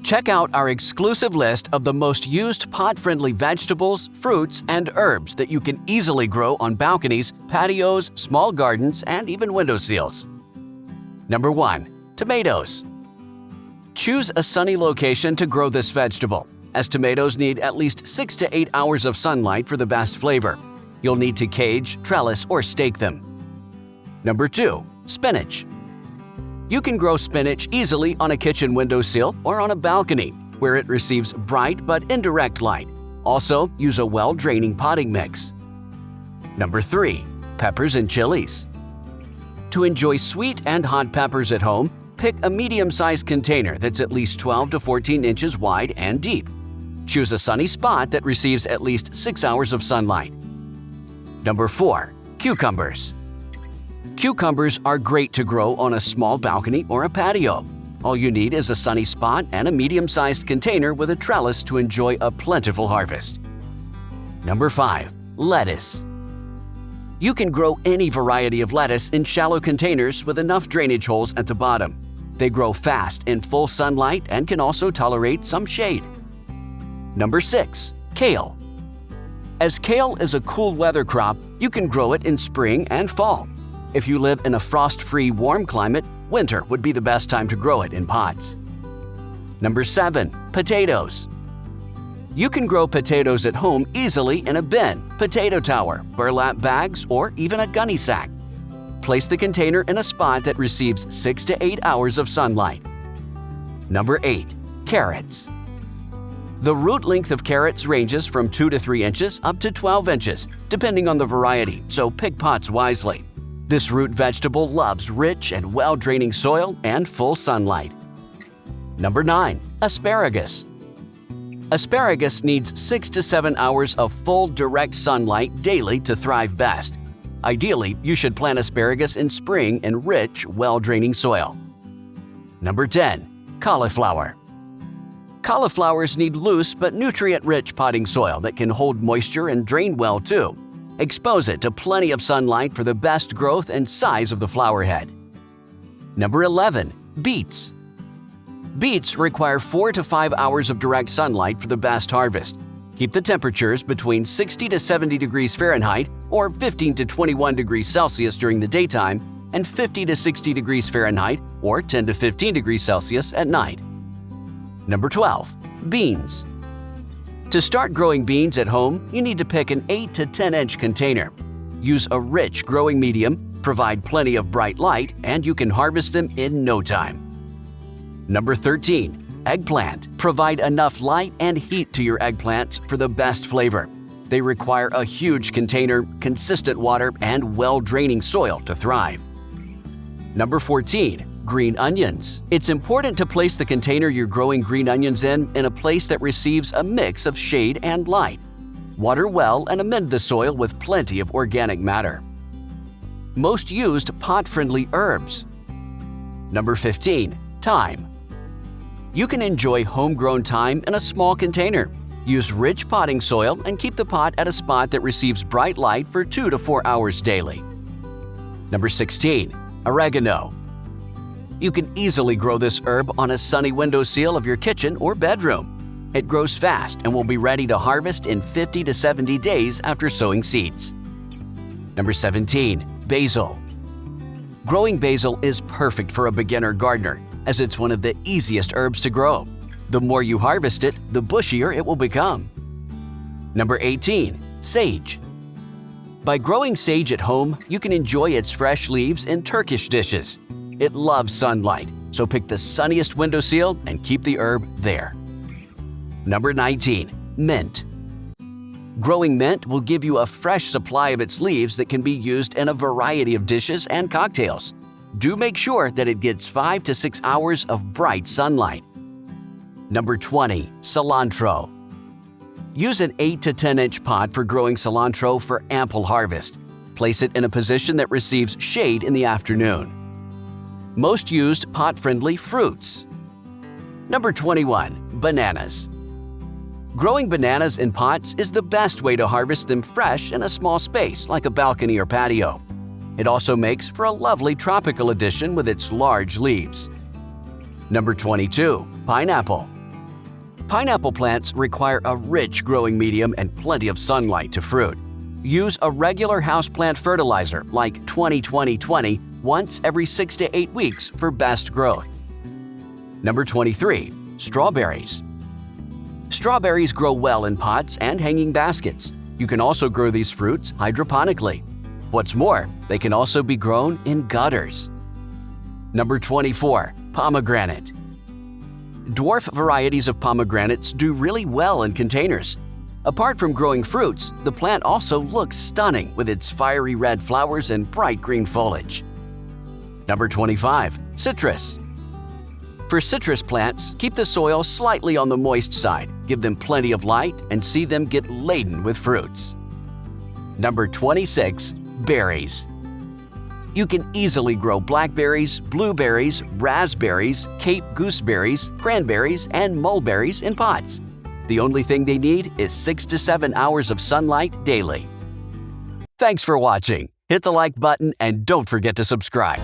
Check out our exclusive list of the most used pot-friendly vegetables, fruits, and herbs that you can easily grow on balconies, patios, small gardens, and even windowsills. Number 1. Tomatoes. Choose a sunny location to grow this vegetable, as tomatoes need at least 6 to 8 hours of sunlight for the best flavor. You'll need to cage, trellis, or stake them. Number 2. Spinach. You can grow spinach easily on a kitchen windowsill or on a balcony, where it receives bright but indirect light. Also, use a well-draining potting mix. Number 3. Peppers and chilies. To enjoy sweet and hot peppers at home, pick a medium-sized container that's at least 12 to 14 inches wide and deep. Choose a sunny spot that receives at least 6 hours of sunlight. Number 4. Cucumbers. Cucumbers are great to grow on a small balcony or a patio. All you need is a sunny spot and a medium-sized container with a trellis to enjoy a plentiful harvest. Number 5. Lettuce. You can grow any variety of lettuce in shallow containers with enough drainage holes at the bottom. They grow fast in full sunlight and can also tolerate some shade. Number 6. Kale. As kale is a cool weather crop, you can grow it in spring and fall. If you live in a frost-free warm climate, winter would be the best time to grow it in pots. Number 7. Potatoes. You can grow potatoes at home easily in a bin, potato tower, burlap bags, or even a gunny sack. Place the container in a spot that receives 6 to 8 hours of sunlight. Number 8. Carrots. The root length of carrots ranges from 2 to 3 inches up to 12 inches, depending on the variety, so pick pots wisely. This root vegetable loves rich and well-draining soil and full sunlight. Number 9. Asparagus. Asparagus needs 6 to 7 hours of full direct sunlight daily to thrive best. Ideally, you should plant asparagus in spring in rich, well-draining soil. Number 10. Cauliflower. Cauliflowers need loose but nutrient-rich potting soil that can hold moisture and drain well too. Expose it to plenty of sunlight for the best growth and size of the flower head. Number 11. Beets. Beets require 4 to 5 hours of direct sunlight for the best harvest. Keep the temperatures between 60 to 70 degrees Fahrenheit or 15 to 21 degrees Celsius during the daytime and 50 to 60 degrees Fahrenheit or 10 to 15 degrees Celsius at night. Number 12. Beans. To start growing beans at home, you need to pick an 8 to 10 inch container. Use a rich growing medium, provide plenty of bright light, and you can harvest them in no time. Number 13. Eggplant. Provide enough light and heat to your eggplants for the best flavor. They require a huge container, consistent water, and well-draining soil to thrive. Number 14. Green onions. It's important to place the container you're growing green onions in a place that receives a mix of shade and light. Water well and amend the soil with plenty of organic matter. Most used pot-friendly herbs. Number 15. Thyme. You can enjoy homegrown thyme in a small container. Use rich potting soil and keep the pot at a spot that receives bright light for 2 to 4 hours daily. Number 16. Oregano. You can easily grow this herb on a sunny windowsill of your kitchen or bedroom. It grows fast and will be ready to harvest in 50 to 70 days after sowing seeds. Number 17. Basil. Growing basil is perfect for a beginner gardener, as it's one of the easiest herbs to grow. The more you harvest it, the bushier it will become. Number 18. Sage. By growing sage at home, you can enjoy its fresh leaves in Turkish dishes. It loves sunlight, so pick the sunniest windowsill and keep the herb there. Number 19. Mint. Growing mint will give you a fresh supply of its leaves that can be used in a variety of dishes and cocktails. Do make sure that it gets 5 to 6 hours of bright sunlight. Number 20. Cilantro. Use an 8 to 10 inch pot for growing cilantro for ample harvest. Place it in a position that receives shade in the afternoon. Most used pot-friendly fruits. Number 21. Bananas. Growing bananas in pots is the best way to harvest them fresh in a small space like a balcony or patio. It also makes for a lovely tropical addition with its large leaves. Number 22. Pineapple. Pineapple plants require a rich growing medium and plenty of sunlight to fruit. Use a regular houseplant fertilizer like 20-20-20 once every 6 to 8 weeks for best growth. Number 23. Strawberries. Strawberries grow well in pots and hanging baskets. You can also grow these fruits hydroponically. What's more, they can also be grown in gutters. Number 24. Pomegranate. Dwarf varieties of pomegranates do really well in containers. Apart from growing fruits, the plant also looks stunning with its fiery red flowers and bright green foliage. Number 25. Citrus. For citrus plants, keep the soil slightly on the moist side, give them plenty of light, and see them get laden with fruits. Number 26. Berries. You can easily grow blackberries, blueberries, raspberries, Cape gooseberries, cranberries, and mulberries in pots. The only thing they need is 6 to 7 hours of sunlight daily. Thanks for watching. Hit the like button and don't forget to subscribe.